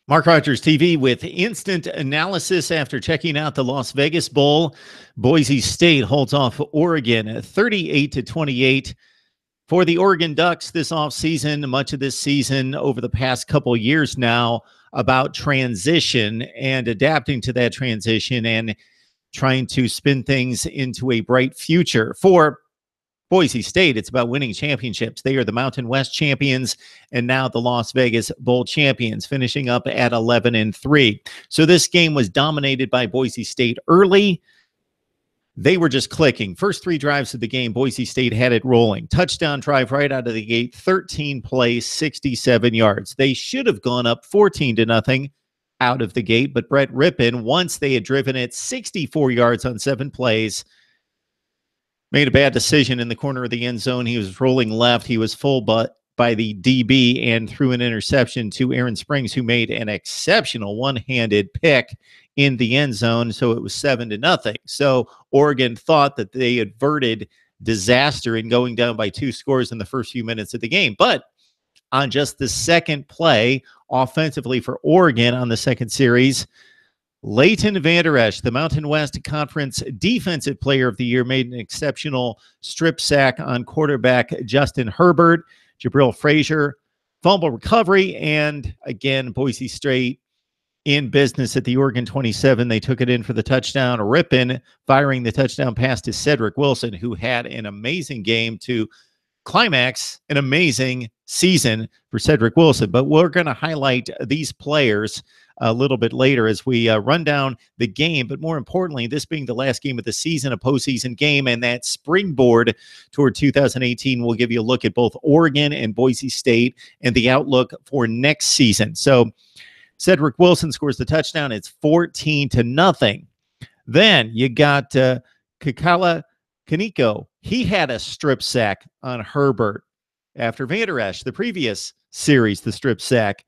Mark Rogers TV with instant analysis after checking out the Las Vegas Bowl. Boise State holds off Oregon 38-28. For the Oregon Ducks this offseason, much of this season over the past couple years now, about transition and adapting to that transition and trying to spin things into a bright future. For Boise State, it's about winning championships. They are the Mountain West champions and now the Las Vegas Bowl champions, finishing up at 11-3. So this game was dominated by Boise State early. They were just clicking. First three drives of the game, Boise State had it rolling. Touchdown drive right out of the gate, 13 plays, 67 yards. They should have gone up 14-0 out of the gate, but Brett Rippon, once they had driven it 64 yards on 7 plays, made a bad decision in the corner of the end zone. He was rolling left. He was full butt by the DB and threw an interception to Aaron Springs, who made an exceptional one-handed pick in the end zone. So it was 7-0. So Oregon thought that they averted disaster in going down by 2 scores in the first few minutes of the game. But on just the second play, offensively for Oregon on the second series, Leighton Vander Esch, the Mountain West Conference Defensive Player of the Year, made an exceptional strip sack on quarterback Justin Herbert. Jabril Frazier, fumble recovery, and again, Boise State in business at the Oregon 27. They took it in for the touchdown. Rippon firing the touchdown pass to Cedric Wilson, who had an amazing game to climax an amazing season for Cedric Wilson. But we're going to highlight these players a little bit later as we run down the game. But more importantly, this being the last game of the season, a postseason game, and that springboard toward 2018 will give you a look at both Oregon and Boise State and the outlook for next season. So Cedric Wilson scores the touchdown. It's 14-0. Then you got Kakala Kaneko. He had a strip sack on Herbert after Vander Esch, the previous series, the strip sack,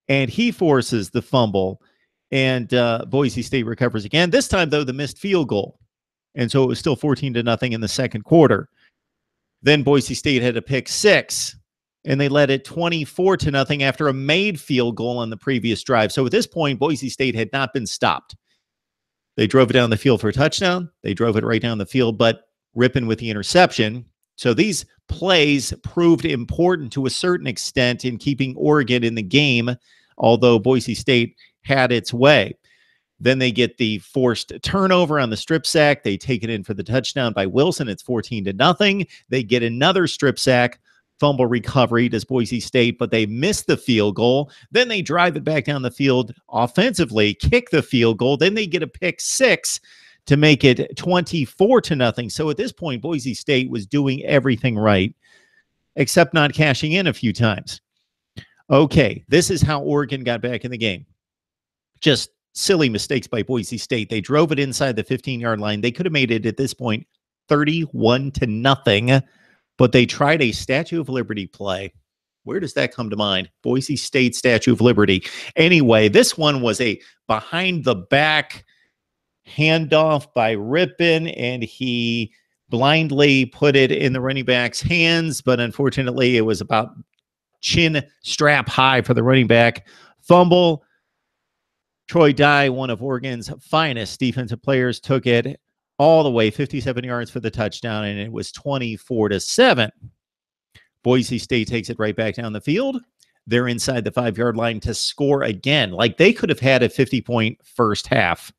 and he forces the fumble, and Boise State recovers again. This time, though, the missed field goal, and so it was still 14-0 in the second quarter. Then Boise State had a pick six, and they led it 24-0 after a made field goal on the previous drive. So at this point, Boise State had not been stopped. They drove it down the field for a touchdown. They drove it right down the field, but Rippon with the interception. So these plays proved important to a certain extent in keeping Oregon in the game, although Boise State had its way. Then they get the forced turnover on the strip sack. They take it in for the touchdown by Wilson. It's 14-0. They get another strip sack. Fumble recovery does Boise State, but they miss the field goal. Then they drive it back down the field offensively, kick the field goal. Then they get a pick six to make it 24-0. So at this point, Boise State was doing everything right, except not cashing in a few times. Okay, this is how Oregon got back in the game. Just silly mistakes by Boise State. They drove it inside the 15-yard line. They could have made it at this point 31-0, but they tried a Statue of Liberty play. Where does that come to mind? Boise State Statue of Liberty. Anyway, this one was a behind-the-back handoff by Rippon, and he blindly put it in the running back's hands, but unfortunately it was about chin strap high for the running back. Fumble. Troy Dye, one of Oregon's finest defensive players, took it all the way 57 yards for the touchdown, and it was 24-7. Boise State takes it right back down the field. They're inside the 5-yard line to score again. Like they could have had a 50-point first half.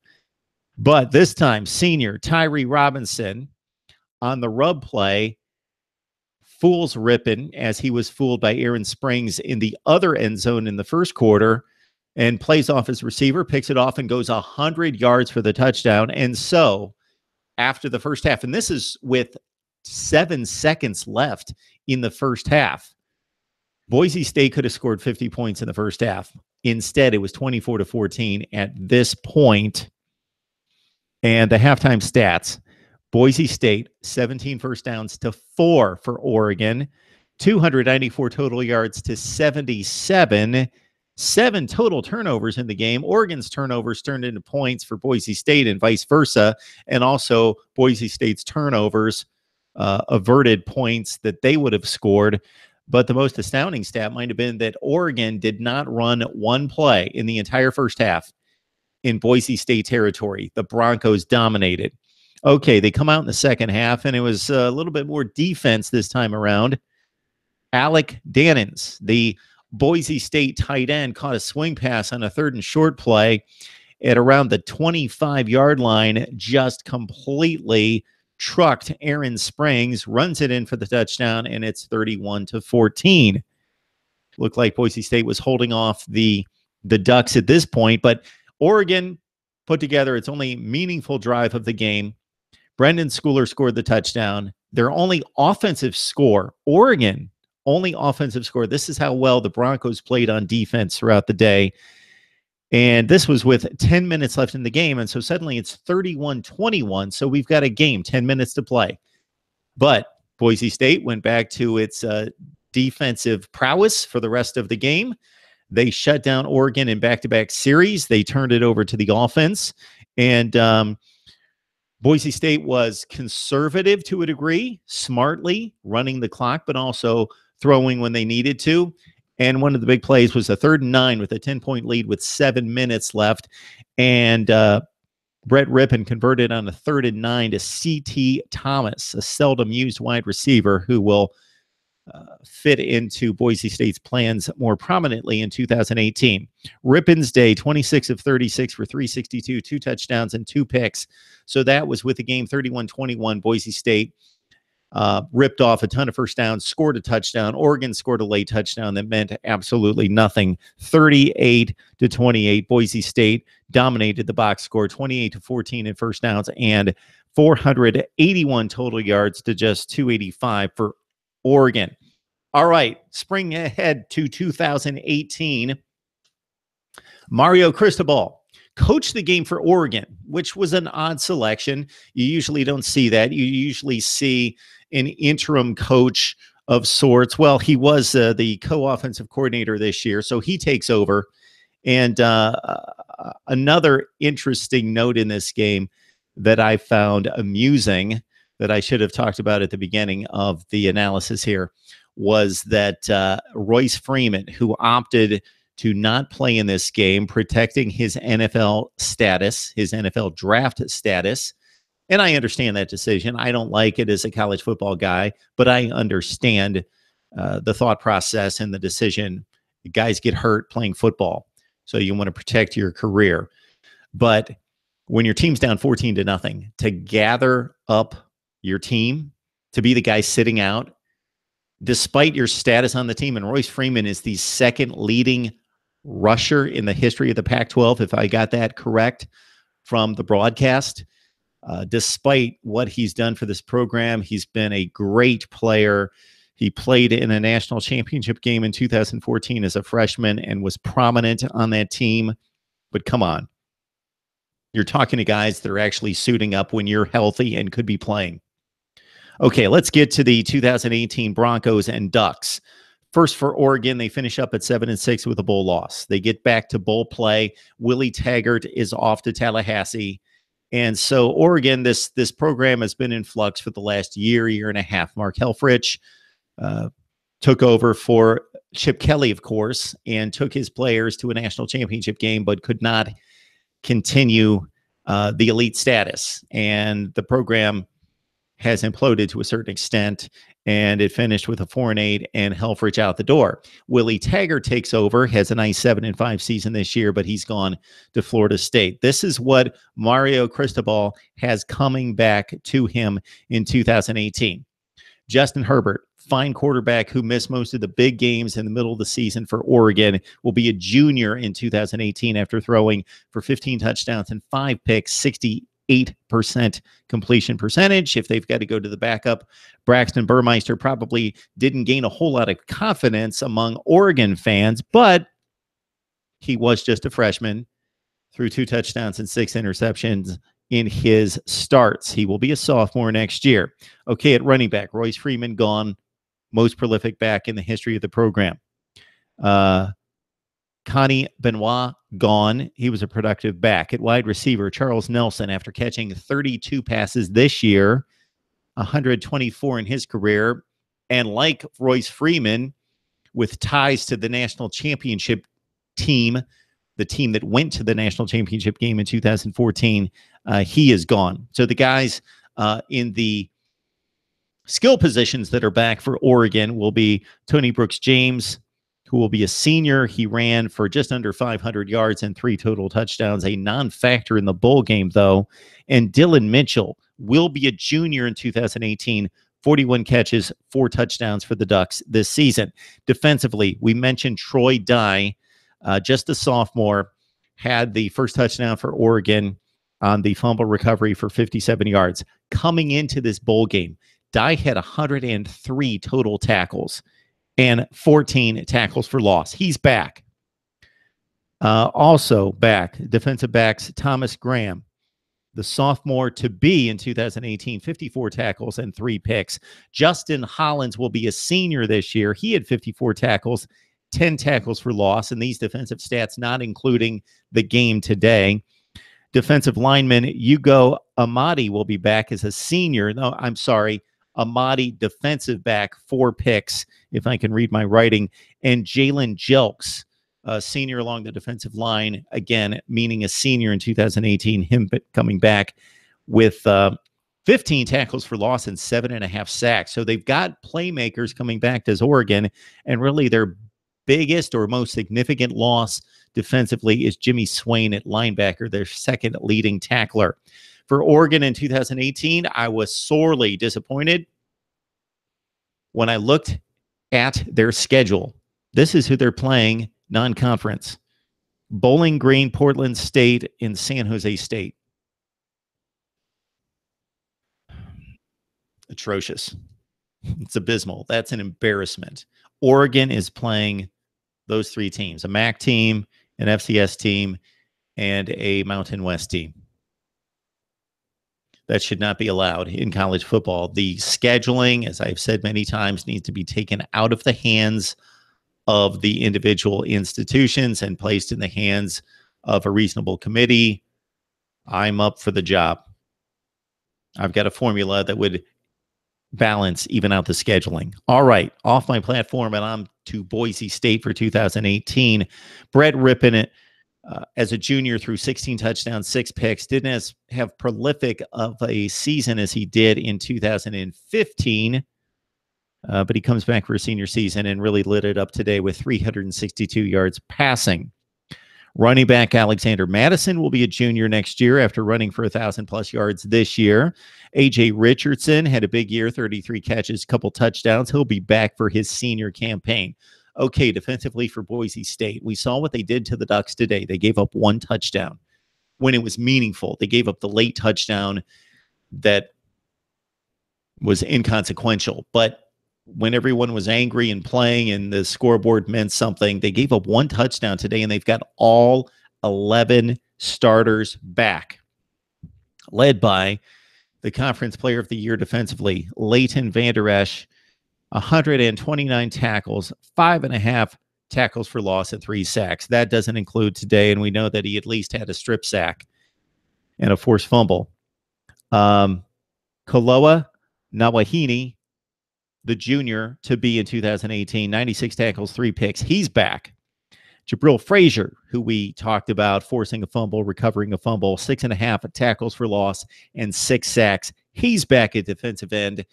But this time, senior Tyree Robinson on the rub play fools Rippon as he was fooled by Aaron Springs in the other end zone in the first quarter and plays off his receiver, picks it off, and goes 100 yards for the touchdown. And so after the first half, and this is with 7 seconds left in the first half, Boise State could have scored 50 points in the first half. Instead, it was 24-14 at this point. And the halftime stats, Boise State, 17 first downs to 4 for Oregon, 294 total yards to 77, 7 total turnovers in the game. Oregon's turnovers turned into points for Boise State and vice versa, and also Boise State's turnovers averted points that they would have scored. But the most astounding stat might have been that Oregon did not run one play in the entire first half in Boise State territory. The Broncos dominated. Okay, they come out in the second half, and it was a little bit more defense this time around. Alec Dannins, the Boise State tight end, caught a swing pass on a 3rd and short play at around the 25-yard line, just completely trucked Aaron Springs, runs it in for the touchdown, and it's 31-14. Looked like Boise State was holding off the Ducks at this point, but Oregon put together its only meaningful drive of the game. Brendan Schooler scored the touchdown. Their only offensive score, Oregon, only offensive score. This is how well the Broncos played on defense throughout the day. And this was with 10 minutes left in the game. And so suddenly it's 31-21. So we've got a game, 10 minutes to play. But Boise State went back to its defensive prowess for the rest of the game. They shut down Oregon in back-to-back series. They turned it over to the offense. And Boise State was conservative to a degree, smartly running the clock, but also throwing when they needed to. And one of the big plays was a 3rd and 9 with a 10-point lead with 7 minutes left. And Brett Rippon converted on a 3rd and 9 to C.T. Thomas, a seldom used wide receiver who will fit into Boise State's plans more prominently in 2018. Rippon's day, 26 of 36 for 362, 2 touchdowns and 2 picks. So that was with the game 31-21. Boise State ripped off a ton of first downs, scored a touchdown. Oregon scored a late touchdown that meant absolutely nothing. 38-28. Boise State dominated the box score, 28-14 in first downs and 481 total yards to just 285 for Oregon. All right, spring ahead to 2018. Mario Cristobal coached the game for Oregon, which was an odd selection. You usually don't see that. You usually see an interim coach of sorts. Well, he was the co-offensive coordinator this year, so he takes over. And another interesting note in this game that I found amusing that I should have talked about at the beginning of the analysis here was that Royce Freeman, who opted to not play in this game, protecting his NFL status, his NFL draft status. And I understand that decision. I don't like it as a college football guy, but I understand the thought process and the decision. Guys get hurt playing football, so you want to protect your career. But when your team's down 14-0, to gather up your team, to be the guy sitting out, despite your status on the team, and Royce Freeman is the 2nd leading rusher in the history of the Pac-12, if I got that correct from the broadcast. Despite what he's done for this program, he's been a great player. He played in a national championship game in 2014 as a freshman and was prominent on that team. But come on. You're talking to guys that are actually suiting up when you're healthy and could be playing. Okay, let's get to the 2018 Broncos and Ducks. First for Oregon, they finish up at 7-6 with a bowl loss. They get back to bowl play. Willie Taggart is off to Tallahassee. And so Oregon, this program has been in flux for the last year and a half. Mark Helfrich took over for Chip Kelly, of course, and took his players to a national championship game, but could not continue the elite status. And the program has imploded to a certain extent, and it finished with a 4-8 and Helfrich out the door. Willie Taggart takes over, has a nice 7-5 season this year, but he's gone to Florida State. This is what Mario Cristobal has coming back to him in 2018. Justin Herbert, fine quarterback who missed most of the big games in the middle of the season for Oregon, will be a junior in 2018 after throwing for 15 touchdowns and 5 picks, 68% completion percentage. If they've got to go to the backup, Braxton Burmeister probably didn't gain a whole lot of confidence among Oregon fans, but he was just a freshman, threw 2 touchdowns and 6 interceptions in his starts. He will be a sophomore next year. Okay, at running back, Royce Freeman gone, most prolific back in the history of the program. Connie Benoit gone. He was a productive back. At wide receiver, Charles Nelson, after catching 32 passes this year, 124 in his career, and like Royce Freeman, with ties to the national championship team, the team that went to the national championship game in 2014, he is gone. So the guys in the skill positions that are back for Oregon will be Tony Brooks-James, who will be a senior. He ran for just under 500 yards and 3 total touchdowns, a non-factor in the bowl game, though. And Dylan Mitchell will be a junior in 2018, 41 catches, 4 touchdowns for the Ducks this season. Defensively, we mentioned Troy Dye, just a sophomore, had the first touchdown for Oregon on the fumble recovery for 57 yards. Coming into this bowl game, Dye had 103 total tackles and 14 tackles for loss. He's back. Also back, defensive backs, Thomas Graham, the sophomore to be in 2018, 54 tackles and 3 picks. Justin Hollins will be a senior this year. He had 54 tackles, 10 tackles for loss, and these defensive stats not including the game today. Defensive lineman Hugo Amadi will be back as a senior. No, I'm sorry. Amadi, defensive back, 4 picks, if I can read my writing. And Jalen Jelks, senior along the defensive line, again, meaning a senior in 2018, him coming back with 15 tackles for loss and 7.5 sacks. So they've got playmakers coming back to Oregon, and really their biggest or most significant loss defensively is Jimmy Swain at linebacker, their second leading tackler. For Oregon in 2018, I was sorely disappointed when I looked at their schedule. This is who they're playing non-conference: Bowling Green, Portland State, and San Jose State. Atrocious. It's abysmal. That's an embarrassment. Oregon is playing those 3 teams: a MAC team, an FCS team, and a Mountain West team. That should not be allowed in college football. The scheduling, as I've said many times, needs to be taken out of the hands of the individual institutions and placed in the hands of a reasonable committee. I'm up for the job. I've got a formula that would balance, even out the scheduling. All right, off my platform and on to Boise State for 2018. Brett Rippon, as a junior, threw 16 touchdowns, 6 picks. Didn't have prolific of a season as he did in 2015, but he comes back for a senior season and really lit it up today with 362 yards passing. Running back Alexander Madison will be a junior next year after running for 1,000+ yards this year. A.J. Richardson had a big year, 33 catches, couple touchdowns. He'll be back for his senior campaign. Okay, defensively for Boise State, we saw what they did to the Ducks today. They gave up 1 touchdown when it was meaningful. They gave up the late touchdown that was inconsequential. But when everyone was angry and playing and the scoreboard meant something, they gave up 1 touchdown today, and they've got all 11 starters back, led by the Conference Player of the Year defensively, Leighton Vander Esch, 129 tackles, 5.5 tackles for loss, and 3 sacks. That doesn't include today, and we know that he at least had a strip sack and a forced fumble. Koloa Nawahini, the junior to be in 2018, 96 tackles, 3 picks. He's back. Jabril Frazier, who we talked about, forcing a fumble, recovering a fumble, 6.5 tackles for loss, and 6 sacks. He's back at defensive end.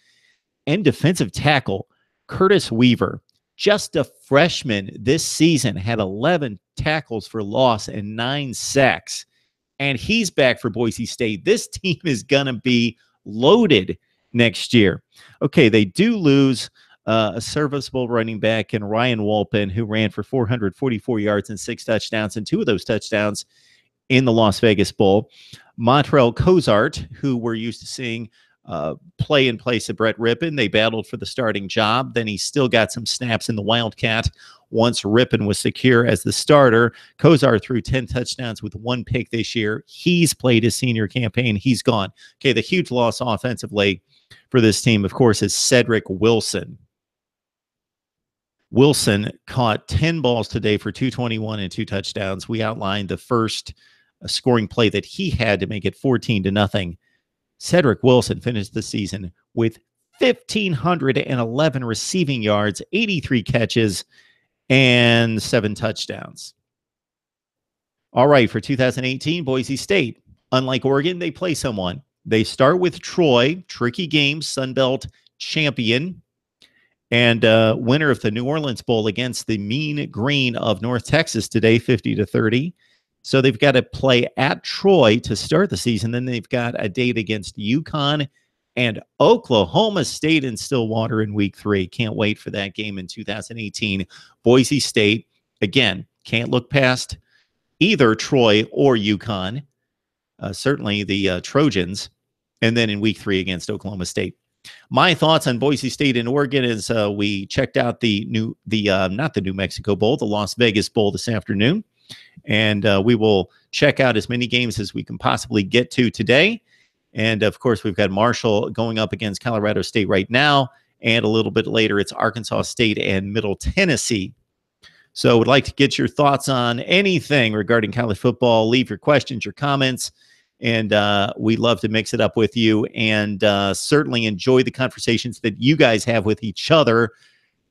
And defensive tackle, Curtis Weaver, just a freshman this season, had 11 tackles for loss and 9 sacks. And he's back for Boise State. This team is going to be loaded next year. Okay, they do lose a serviceable running back in Ryan Walpin, who ran for 444 yards and 6 touchdowns, and 2 of those touchdowns in the Las Vegas Bowl. Montrell Cozart, who we're used to seeing play in place of Brett Rippon. They battled for the starting job. Then he still got some snaps in the Wildcat once Rippon was secure as the starter. Cozart threw 10 touchdowns with 1 pick this year. He's played his senior campaign. He's gone. Okay, the huge loss offensively for this team, of course, is Cedric Wilson. Wilson caught 10 balls today for 221 and 2 touchdowns. We outlined the first scoring play that he had to make it 14-0. Cedric Wilson finished the season with 1,511 receiving yards, 83 catches, and 7 touchdowns. All right, for 2018, Boise State. Unlike Oregon, they play someone. They start with Troy, tricky game, Sunbelt champion, and winner of the New Orleans Bowl against the Mean Green of North Texas today, 50-30. So they've got to play at Troy to start the season. Then they've got a date against UConn and Oklahoma State in Stillwater in week 3. Can't wait for that game in 2018. Boise State, again, can't look past either Troy or UConn. Certainly the Trojans. And then in week 3 against Oklahoma State. My thoughts on Boise State and Oregon is we checked out not the New Mexico Bowl, the Las Vegas Bowl this afternoon. And we will check out as many games as we can possibly get to today. And of course, we've got Marshall going up against Colorado State right now. And a little bit later, it's Arkansas State and Middle Tennessee. So I would like to get your thoughts on anything regarding college football. Leave your questions, your comments, and we love to mix it up with you, and certainly enjoy the conversations that you guys have with each other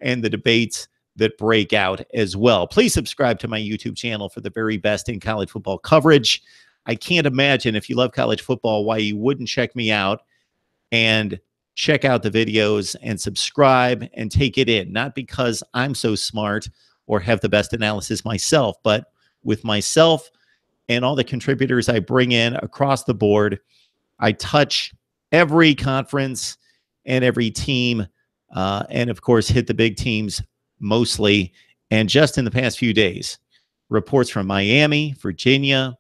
and the debates that break out as well. Please subscribe to my YouTube channel for the very best in college football coverage. I can't imagine, if you love college football, why you wouldn't check me out and check out the videos and subscribe and take it in. Not because I'm so smart or have the best analysis myself, but with myself and all the contributors I bring in across the board, I touch every conference and every team, and of course hit the big teams mostly. And just in the past few days, reports from Miami, Virginia,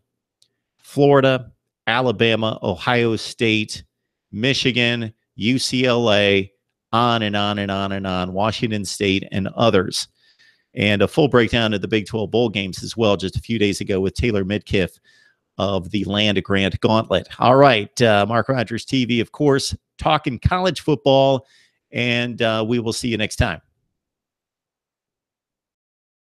Florida, Alabama, Ohio State, Michigan, UCLA, on and on and on and on, Washington State, and others. And a full breakdown of the Big 12 bowl games as well just a few days ago with Taylor Midkiff of the Land Grant Gauntlet. All right, Mark Rogers TV, of course, talking college football, and we will see you next time.